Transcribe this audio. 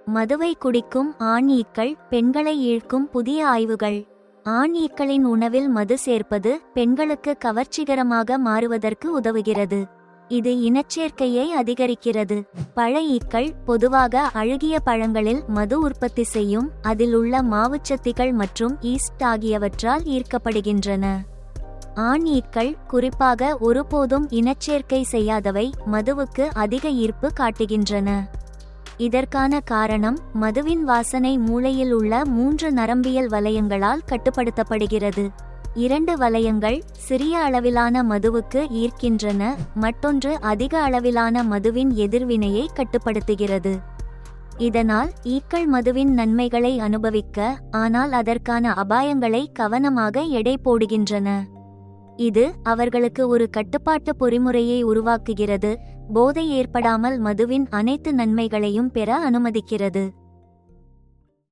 மதுவை குடிக்கும் ஆண் ஈக்கள் பெண்களை ஈழ்க்கும் புதிய ஆய்வுகள். ஆண் ஈக்களின் உணவில் மது சேர்ப்பது பெண்களுக்கு கவர்ச்சிகரமாக மாறுவதற்கு உதவுகிறது. இது இனச்சேர்க்கையை அதிகரிக்கிறது. பழ ஈக்கள் பொதுவாக அழுகிய பழங்களில் மது உற்பத்தி செய்யும், அதில் உள்ள மாவுச்சத்துக்கள் மற்றும் ஈஸ்ட் ஆகியவற்றால் ஈர்க்கப்படுகின்றன. ஆண் ஈக்கள், குறிப்பாக ஒருபோதும் இனச்சேர்க்கை செய்யாதவை, மதுவுக்கு அதிக ஈர்ப்பு காட்டுகின்றன. இதற்கான காரணம் மதுவின் வாசனை மூளையில் உள்ள 3 நரம்பியல் வலயங்களால் கட்டுப்படுத்தப்படுகிறது. 2 வலயங்கள் சிறிய அளவிலான மதுவுக்கு ஈர்க்கின்றன, மற்றொன்று அதிக அளவிலான மதுவின் எதிர்வினையை கட்டுப்படுத்துகிறது. இதனால் ஈக்கள் மதுவின் நன்மைகளை அனுபவிக்க, ஆனால் அதற்கான அபாயங்களை கவனமாக எடை போடுகின்றன. இது அவர்களுக்கு ஒரு கட்டுப்பாட்டு பொறிமுறையை உருவாக்குகிறது, போதை ஏற்படாமல் மதுவின் அனைத்து நன்மைகளையும் பெற அனுமதிக்கிறது.